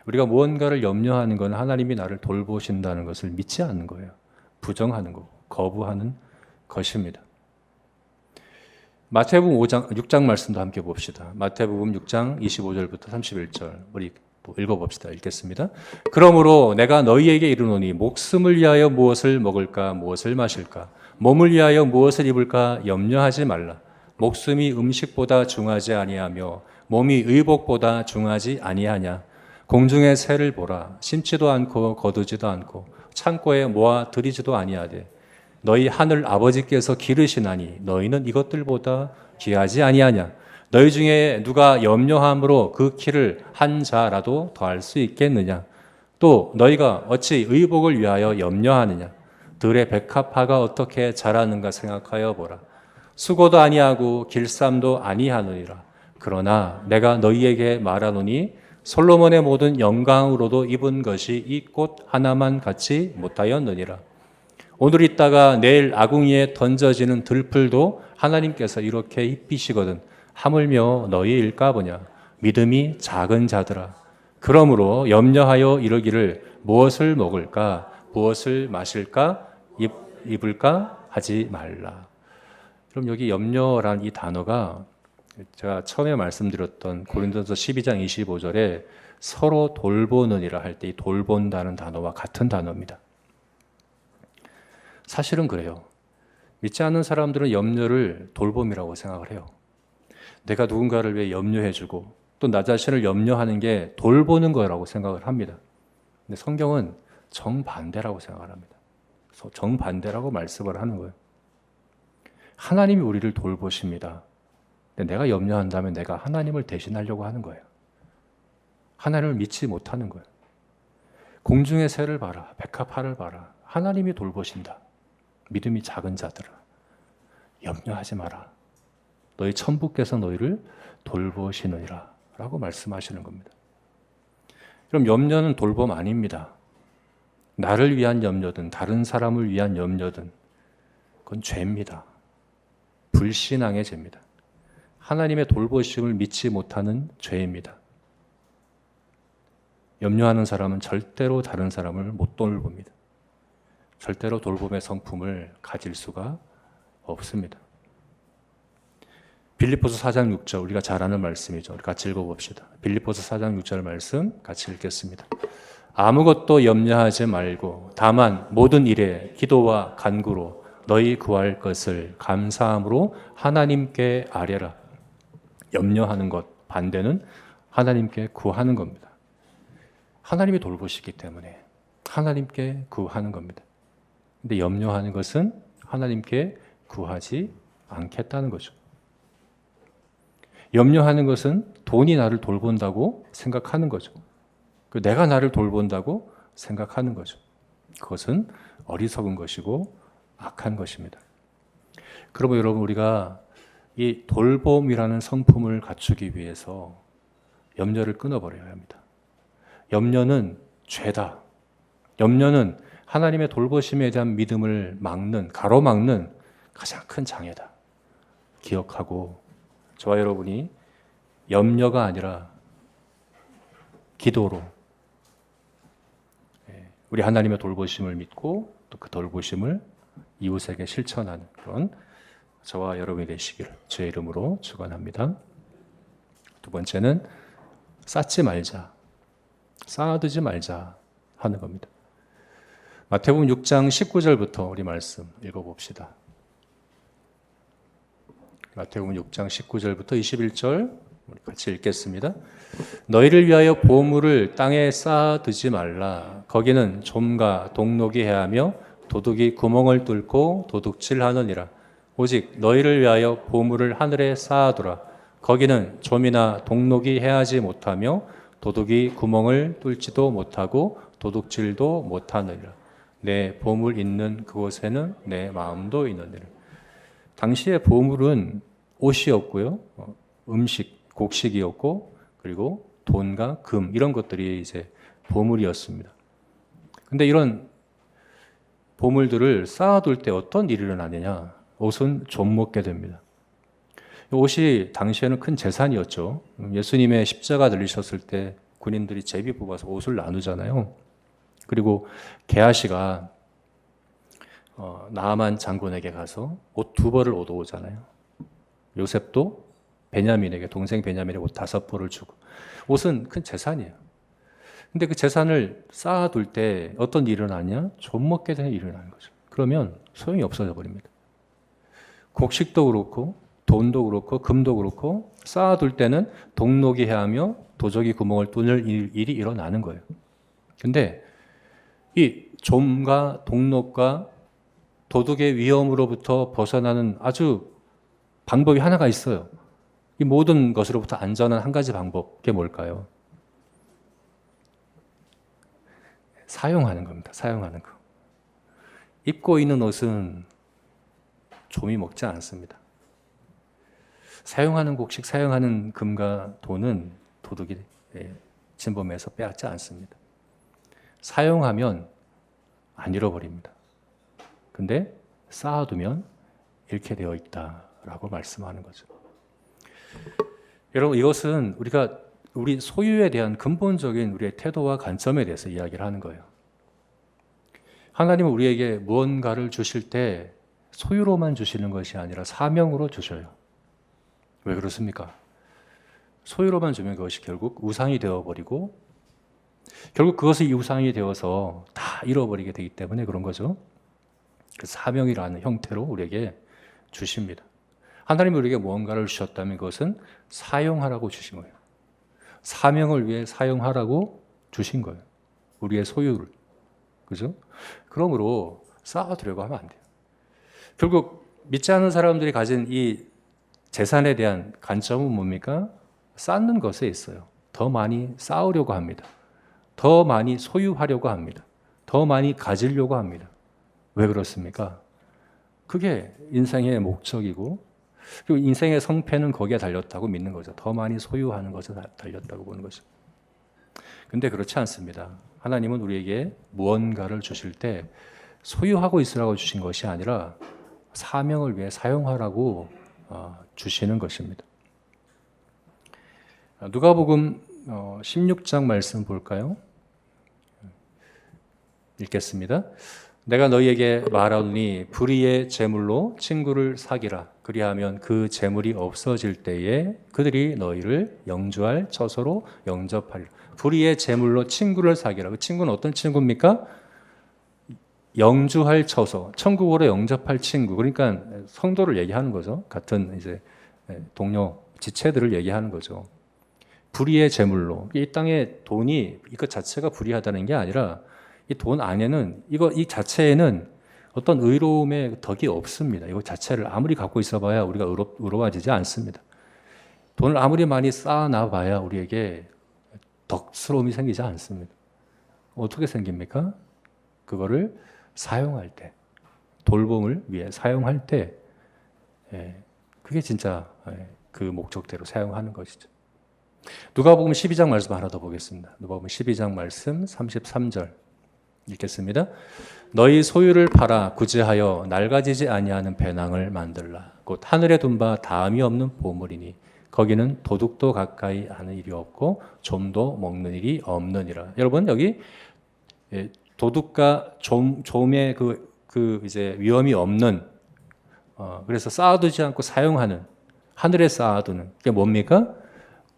우리가 무언가를 염려하는 건 하나님이 나를 돌보신다는 것을 믿지 않는 거예요. 부정하는 거고 거부하는 것입니다. 마태복음 6장 말씀도 함께 봅시다. 마태복음 6장 25절부터 31절 우리 읽어봅시다. 읽겠습니다. 그러므로 내가 너희에게 이르노니 목숨을 위하여 무엇을 먹을까 무엇을 마실까 몸을 위하여 무엇을 입을까 염려하지 말라. 목숨이 음식보다 중하지 아니하며 몸이 의복보다 중하지 아니하냐. 공중의 새를 보라. 심지도 않고 거두지도 않고 창고에 모아 들이지도 아니하되 너희 하늘 아버지께서 기르시나니 너희는 이것들보다 귀하지 아니하냐. 너희 중에 누가 염려함으로 그 키를 한 자라도 더할 수 있겠느냐. 또 너희가 어찌 의복을 위하여 염려하느냐. 들의 백합화가 어떻게 자라는가 생각하여 보라. 수고도 아니하고 길쌈도 아니하느니라. 그러나 내가 너희에게 말하노니 솔로몬의 모든 영광으로도 입은 것이 이 꽃 하나만 같이 못하였느니라. 오늘 있다가 내일 아궁이에 던져지는 들풀도 하나님께서 이렇게 입히시거든 하물며 너희일까 보냐. 믿음이 작은 자들아. 그러므로 염려하여 이르기를 무엇을 먹을까 무엇을 마실까 입을까 하지 말라. 그럼 여기 염려란 이 단어가 제가 처음에 말씀드렸던 고린도서 12장 25절에 서로 돌보느니라 할 때 이 돌본다는 단어와 같은 단어입니다. 사실은 그래요. 믿지 않는 사람들은 염려를 돌봄이라고 생각을 해요. 내가 누군가를 위해 염려해주고 또 나 자신을 염려하는 게 돌보는 거라고 생각을 합니다. 근데 성경은 정반대라고 생각합니다. 정반대라고 말씀을 하는 거예요. 하나님이 우리를 돌보십니다. 근데 내가 염려한다면 내가 하나님을 대신하려고 하는 거예요. 하나님을 믿지 못하는 거예요. 공중의 새를 봐라, 백합화를 봐라. 하나님이 돌보신다. 믿음이 작은 자들아, 염려하지 마라. 너희 천부께서 너희를 돌보시느니라 라고 말씀하시는 겁니다. 그럼 염려는 돌봄 아닙니다. 나를 위한 염려든 다른 사람을 위한 염려든 그건 죄입니다. 불신앙의 죄입니다. 하나님의 돌보심을 믿지 못하는 죄입니다. 염려하는 사람은 절대로 다른 사람을 못 돌봅니다. 절대로 돌봄의 성품을 가질 수가 없습니다. 빌립보서 4장 6절 우리가 잘 아는 말씀이죠. 우리 같이 읽어봅시다. 빌립보서 4장 6절 말씀 같이 읽겠습니다. 아무것도 염려하지 말고 다만 모든 일에 기도와 간구로 너희 구할 것을 감사함으로 하나님께 아뢰라. 염려하는 것 반대는 하나님께 구하는 겁니다. 하나님이 돌보시기 때문에 하나님께 구하는 겁니다. 근데 염려하는 것은 하나님께 구하지 않겠다는 거죠. 염려하는 것은 돈이 나를 돌본다고 생각하는 거죠. 내가 나를 돌본다고 생각하는 거죠. 그것은 어리석은 것이고 악한 것입니다. 그러면 여러분 우리가 이 돌봄이라는 성품을 갖추기 위해서 염려를 끊어버려야 합니다. 염려는 죄다. 염려는 하나님의 돌보심에 대한 믿음을 막는, 가로막는 가장 큰 장애다. 기억하고 저와 여러분이 염려가 아니라 기도로 우리 하나님의 돌보심을 믿고 또 그 돌보심을 이웃에게 실천하는 그런 저와 여러분이 되시기를 주의 이름으로 축원합니다. 두 번째는 쌓지 말자, 쌓아두지 말자 하는 겁니다. 마태복음 6장 19절부터 우리 말씀 읽어봅시다. 마태복음 6장 19절부터 21절 우리 같이 읽겠습니다. 너희를 위하여 보물을 땅에 쌓아두지 말라. 거기는 좀과 동록이 해하며 도둑이 구멍을 뚫고 도둑질하느니라. 오직 너희를 위하여 보물을 하늘에 쌓아두라. 거기는 좀이나 동록이 해하지 못하며 도둑이 구멍을 뚫지도 못하고 도둑질도 못하느니라. 내 보물 있는 그곳에는 내 마음도 있느니라. 당시의 보물은 옷이었고요, 음식, 곡식이었고, 그리고 돈과 금 이런 것들이 이제 보물이었습니다. 근데 이런 보물들을 쌓아둘 때 어떤 일이 일어나느냐? 옷은 좀 먹게 됩니다. 옷이 당시에는 큰 재산이었죠. 예수님의 십자가 들리셨을 때 군인들이 제비 뽑아서 옷을 나누잖아요. 그리고 게하시가 나아만 장군에게 가서 옷 2벌을 얻어오잖아요. 요셉도 베냐민에게, 동생 베냐민에게 옷 5벌을 주고. 옷은 큰 재산이에요. 근데 그 재산을 쌓아둘 때 어떤 일이 일어나냐? 좀 먹게 되는 일이 일어나는 거죠. 그러면 소용이 없어져 버립니다. 곡식도 그렇고 돈도 그렇고 금도 그렇고 쌓아둘 때는 동록이 해하며 도적이 구멍을 뚫을 일이 일어나는 거예요. 근데 이 좀과 동록과 도둑의 위험으로부터 벗어나는 아주 방법이 하나가 있어요. 이 모든 것으로부터 안전한 한 가지 방법, 그게 뭘까요? 사용하는 겁니다. 사용하는 거. 입고 있는 옷은 좀이 먹지 않습니다. 사용하는 곡식, 사용하는 금과 돈은 도둑이 침범해서 빼앗지 않습니다. 사용하면 안 잃어버립니다. 근데 쌓아두면 잃게 되어 있다라고 말씀하는 거죠. 여러분, 이것은 우리 소유에 대한 근본적인 우리의 태도와 관점에 대해서 이야기를 하는 거예요. 하나님은 우리에게 무언가를 주실 때 소유로만 주시는 것이 아니라 사명으로 주셔요. 왜 그렇습니까? 소유로만 주면 그것이 결국 우상이 되어버리고 결국 그것이 우상이 되어서 다 잃어버리게 되기 때문에 그런 거죠. 그 사명이라는 형태로 우리에게 주십니다. 하나님이 우리에게 무언가를 주셨다면 그것은 사용하라고 주신 거예요. 사명을 위해 사용하라고 주신 거예요. 우리의 소유를. 그죠? 그러므로 쌓아두려고 하면 안 돼요. 결국 믿지 않는 사람들이 가진 이 재산에 대한 관점은 뭡니까? 쌓는 것에 있어요. 더 많이 쌓으려고 합니다. 더 많이 소유하려고 합니다. 더 많이 가지려고 합니다. 왜 그렇습니까? 그게 인생의 목적이고, 그리고 인생의 성패는 거기에 달렸다고 믿는 거죠. 더 많이 소유하는 것에 달렸다고 보는 거죠. 근데 그렇지 않습니다. 하나님은 우리에게 무언가를 주실 때 소유하고 있으라고 주신 것이 아니라 사명을 위해 사용하라고 주시는 것입니다. 누가복음 16장 말씀 볼까요? 읽겠습니다. 내가 너희에게 말하노니 불의의 재물로 친구를 사기라. 그리하면 그 재물이 없어질 때에 그들이 너희를 영주할 처소로 영접하리라. 불의의 재물로 친구를 사기라. 그 친구는 어떤 친구입니까? 영주할 처소, 천국으로 영접할 친구. 그러니까 성도를 얘기하는 거죠. 같은 이제 동료 지체들을 얘기하는 거죠. 불의의 재물로, 이 땅에 돈이 이것 자체가 불의하다는 게 아니라 이 돈 안에는 이 자체에는 어떤 의로움의 덕이 없습니다. 이거 자체를 아무리 갖고 있어봐야 우리가 의로워지지 않습니다. 돈을 아무리 많이 쌓아놔봐야 우리에게 덕스러움이 생기지 않습니다. 어떻게 생깁니까? 그거를 사용할 때, 돌봄을 위해 사용할 때, 그게 진짜 그 목적대로 사용하는 것이죠. 누가복음 12장 말씀 하나 더 보겠습니다. 누가복음 12장 말씀 33절 읽겠습니다. 너희 소유를 팔아 구제하여 낡아지지 아니하는 배낭을 만들라. 곧 하늘에 둔 바 다함이 없는 보물이니 거기는 도둑도 가까이 하는 일이 없고 좀도 먹는 일이 없느니라. 여러분 여기 도둑과 좀의 그 이제 위험이 없는 그래서 쌓아두지 않고 사용하는 하늘에 쌓아두는 게 뭡니까?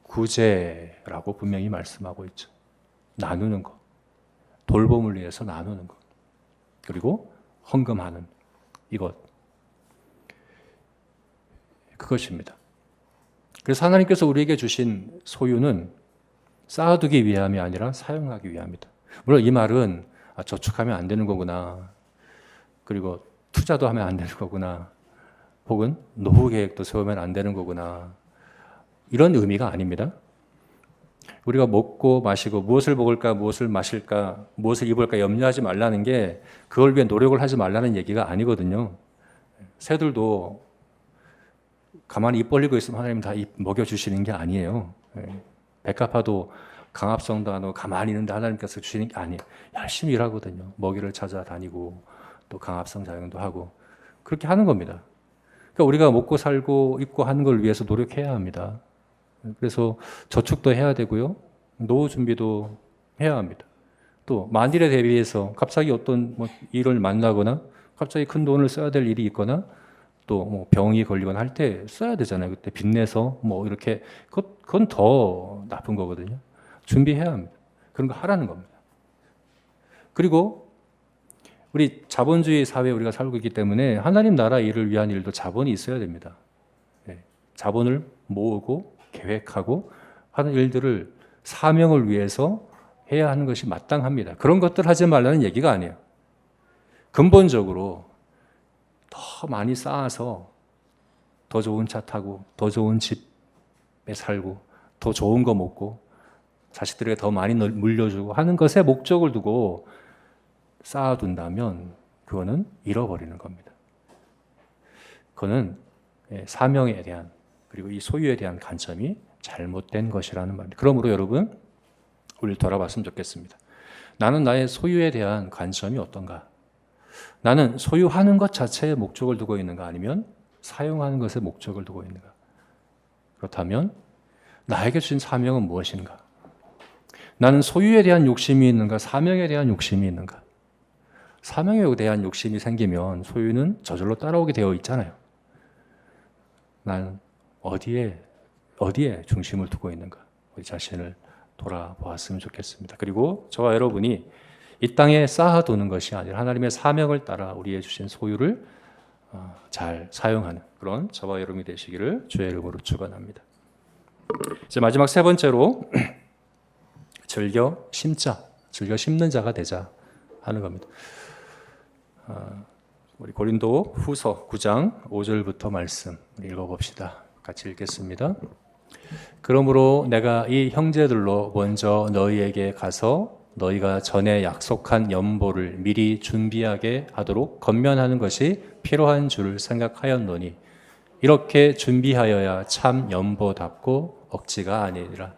구제라고 분명히 말씀하고 있죠. 나누는 것, 돌봄을 위해서 나누는 것, 그리고 헌금하는 이것, 그것입니다. 그래서 하나님께서 우리에게 주신 소유는 쌓아두기 위함이 아니라 사용하기 위함이다. 물론 이 말은 저축하면 안 되는 거구나, 그리고 투자도 하면 안 되는 거구나, 혹은 노후 계획도 세우면 안 되는 거구나, 이런 의미가 아닙니다. 우리가 먹고 마시고 무엇을 먹을까, 무엇을 마실까, 무엇을 입을까 염려하지 말라는 게 그걸 위해 노력을 하지 말라는 얘기가 아니거든요. 새들도 가만히 입 벌리고 있으면 하나님 다 먹여주시는 게 아니에요. 백합화도 강압성도 안 하고 가만히 있는데 하나님께서 주시는 게 아니에요. 열심히 일하거든요. 먹이를 찾아다니고 또 강압성 작용도 하고 그렇게 하는 겁니다. 그러니까 우리가 먹고 살고 입고 하는 걸 위해서 노력해야 합니다. 그래서 저축도 해야 되고요. 노후 준비도 해야 합니다. 또 만일에 대비해서 갑자기 어떤 일을 만나거나 갑자기 큰 돈을 써야 될 일이 있거나 또 병이 걸리거나 할 때 써야 되잖아요. 그때 빚내서 이렇게 그건 더 나쁜 거거든요. 준비해야 합니다. 그런 거 하라는 겁니다. 그리고 우리 자본주의 사회에 우리가 살고 있기 때문에 하나님 나라 일을 위한 일도 자본이 있어야 됩니다. 자본을 모으고 계획하고 하는 일들을 사명을 위해서 해야 하는 것이 마땅합니다. 그런 것들 하지 말라는 얘기가 아니에요. 근본적으로 더 많이 쌓아서 더 좋은 차 타고 더 좋은 집에 살고 더 좋은 거 먹고 자식들에게 더 많이 물려주고 하는 것에 목적을 두고 쌓아둔다면 그거는 잃어버리는 겁니다. 그거는 사명에 대한 그리고 이 소유에 대한 관점이 잘못된 것이라는 말입니다. 그러므로 여러분 우리를 돌아봤으면 좋겠습니다. 나는 나의 소유에 대한 관점이 어떤가? 나는 소유하는 것 자체에 목적을 두고 있는가 아니면 사용하는 것에 목적을 두고 있는가? 그렇다면 나에게 주신 사명은 무엇인가? 나는 소유에 대한 욕심이 있는가? 사명에 대한 욕심이 있는가? 사명에 대한 욕심이 생기면 소유는 저절로 따라오게 되어 있잖아요. 나는 어디에 중심을 두고 있는가? 우리 자신을 돌아보았으면 좋겠습니다. 그리고 저와 여러분이 이 땅에 쌓아두는 것이 아니라 하나님의 사명을 따라 우리의 주신 소유를 잘 사용하는 그런 저와 여러분이 되시기를 주의 이름으로 축원합니다. 이제 마지막 세 번째로 즐겨 심는 자가 되자 하는 겁니다. 우리 고린도 후서 9장 5절부터 말씀 읽어봅시다. 같이 읽겠습니다. 그러므로 내가 이 형제들로 먼저 너희에게 가서 너희가 전에 약속한 연보를 미리 준비하게 하도록 권면하는 것이 필요한 줄 생각하였노니 이렇게 준비하여야 참 연보답고 억지가 아니니라.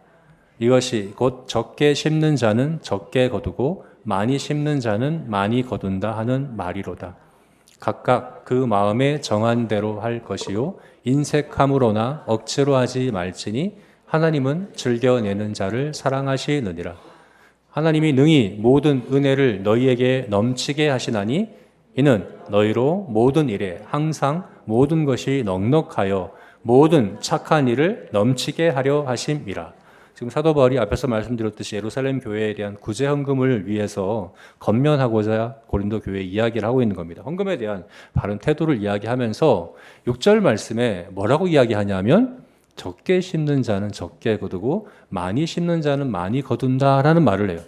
이것이 곧 적게 심는 자는 적게 거두고 많이 심는 자는 많이 거둔다 하는 말이로다. 각각 그 마음에 정한 대로 할 것이요 인색함으로나 억지로 하지 말지니 하나님은 즐겨내는 자를 사랑하시느니라. 하나님이 능히 모든 은혜를 너희에게 넘치게 하시나니 이는 너희로 모든 일에 항상 모든 것이 넉넉하여 모든 착한 일을 넘치게 하려 하심이라. 지금 사도 바울이 앞에서 말씀드렸듯이 예루살렘 교회에 대한 구제 헌금을 위해서 권면하고자 고린도 교회에 이야기를 하고 있는 겁니다. 헌금에 대한 바른 태도를 이야기하면서 6절 말씀에 뭐라고 이야기하냐면 적게 심는 자는 적게 거두고 많이 심는 자는 많이 거둔다라는 말을 해요.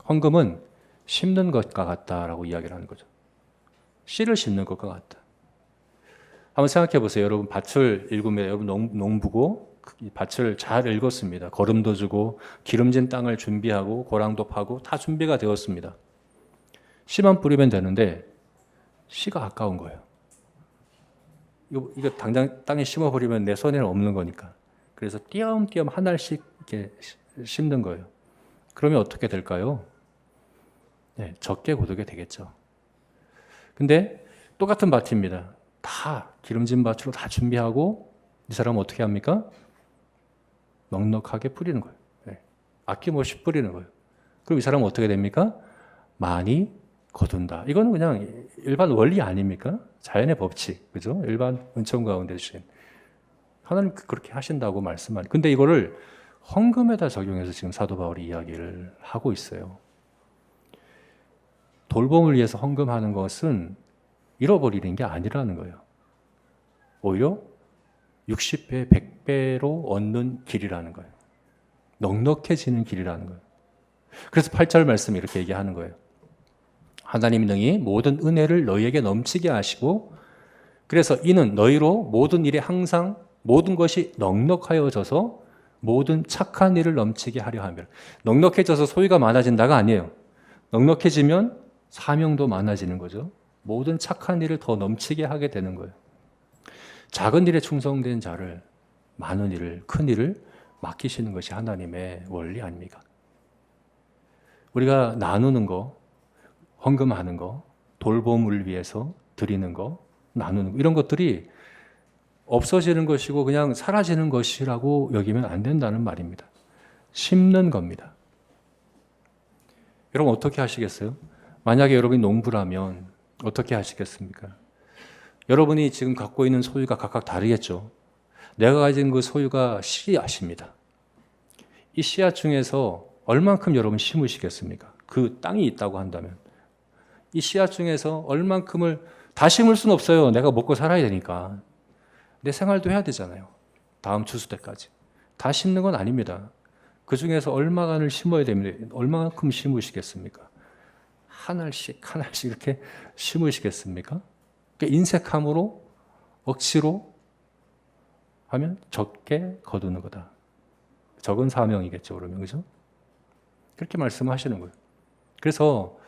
헌금은 심는 것과 같다라고 이야기를 하는 거죠. 씨를 심는 것과 같다. 한번 생각해 보세요. 여러분 밭을 읽으면 여러분 농부고 밭을 잘 읽었습니다. 거름도 주고 기름진 땅을 준비하고 고랑도 파고 다 준비가 되었습니다. 씨만 뿌리면 되는데 씨가 아까운 거예요. 이거 당장 땅에 심어버리면 내 손에는 없는 거니까. 그래서 띄엄띄엄 한 알씩 이렇게 심는 거예요. 그러면 어떻게 될까요? 네, 적게 고두게 되겠죠. 근데 똑같은 밭입니다. 다 기름진 밭으로 다 준비하고 이 사람은 어떻게 합니까? 넉넉하게 뿌리는 거예요. 네, 아낌없이 뿌리는 거예요. 그럼 이 사람은 어떻게 됩니까? 많이 거둔다. 이거는 그냥 일반 원리 아닙니까? 자연의 법칙, 그죠? 일반 은총 가운데 주신 하나님 그렇게 하신다고 말씀하니. 근데 이거를 헌금에다 적용해서 지금 사도 바울이 이야기를 하고 있어요. 돌봄을 위해서 헌금하는 것은 잃어버리는 게 아니라는 거예요. 오히려 60배, 100배로 얻는 길이라는 거예요. 넉넉해지는 길이라는 거예요. 그래서 8절 말씀이 이렇게 얘기하는 거예요. 하나님이 능히 모든 은혜를 너희에게 넘치게 하시고 그래서 이는 너희로 모든 일에 항상 모든 것이 넉넉하여져서 모든 착한 일을 넘치게 하려 함이라. 넉넉해져서 소유가 많아진다가 아니에요. 넉넉해지면 사명도 많아지는 거죠. 모든 착한 일을 더 넘치게 하게 되는 거예요. 작은 일에 충성된 자를 많은 일을, 큰 일을 맡기시는 것이 하나님의 원리 아닙니까? 우리가 나누는 거, 헌금하는 거, 돌봄을 위해서 드리는 거, 나누는 거, 이런 것들이 없어지는 것이고 그냥 사라지는 것이라고 여기면 안 된다는 말입니다. 심는 겁니다. 여러분 어떻게 하시겠어요? 만약에 여러분이 농부라면 어떻게 하시겠습니까? 여러분이 지금 갖고 있는 소유가 각각 다르겠죠. 내가 가진 그 소유가 씨앗입니다. 이 씨앗 중에서 얼만큼 여러분 심으시겠습니까? 그 땅이 있다고 한다면 이 씨앗 중에서 얼만큼을 다 심을 수는 없어요. 내가 먹고 살아야 되니까. 내 생활도 해야 되잖아요. 다음 추수 때까지. 다 심는 건 아닙니다. 그 중에서 얼마간을 심어야 됩니다. 얼마만큼 심으시겠습니까? 한 알씩 한 알씩 이렇게 심으시겠습니까? 그러니까 인색함으로 억지로 하면 적게 거두는 거다. 적은 사명이겠죠, 그러면 그죠? 그렇게 말씀하시는 거예요. 그래서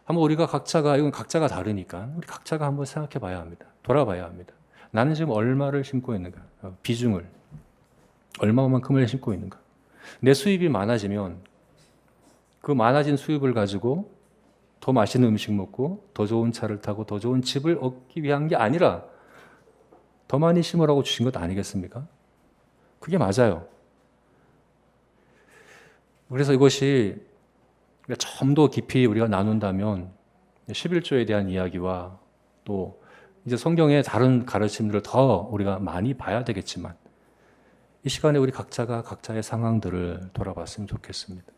한번 우리가 각자가 이건 각자가 다르니까 우리 각자가 한번 생각해봐야 합니다. 돌아봐야 합니다. 나는 지금 얼마를 심고 있는가? 비중을 얼마만큼을 심고 있는가? 내 수입이 많아지면 그 많아진 수입을 가지고 더 맛있는 음식 먹고 더 좋은 차를 타고 더 좋은 집을 얻기 위한 게 아니라 더 많이 심으라고 주신 것 아니겠습니까? 그게 맞아요. 그래서 이것이 좀 더 깊이 우리가 나눈다면 11조에 대한 이야기와 또 이제 성경의 다른 가르침들을 더 우리가 많이 봐야 되겠지만 이 시간에 우리 각자가 각자의 상황들을 돌아봤으면 좋겠습니다.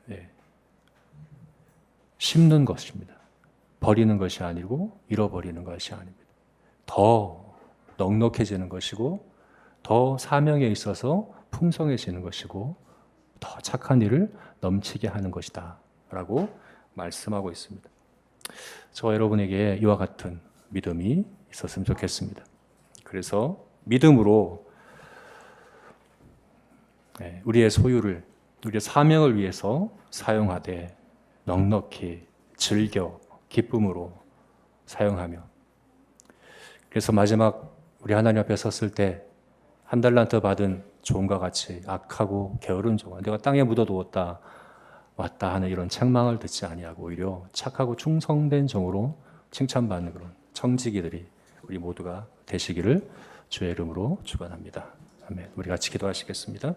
네. 심는 것입니다. 버리는 것이 아니고 잃어버리는 것이 아닙니다. 더 넉넉해지는 것이고 더 사명에 있어서 풍성해지는 것이고 더 착한 일을 넘치게 하는 것이다. 라고 말씀하고 있습니다. 저와 여러분에게 이와 같은 믿음이 있었으면 좋겠습니다. 그래서 믿음으로 우리의 소유를, 우리의 사명을 위해서 사용하되 넉넉히 즐겨 기쁨으로 사용하며, 그래서 마지막 우리 하나님 앞에 섰을 때 한 달란트 받은 종과 같이 악하고 게으른 종아 내가 땅에 묻어두었다 왔다 하는 이런 책망을 듣지 아니하고 오히려 착하고 충성된 종으로 칭찬받는 그런 청지기들이 우리 모두가 되시기를 주의 이름으로 축원합니다. 아멘. 우리 같이 기도하시겠습니다.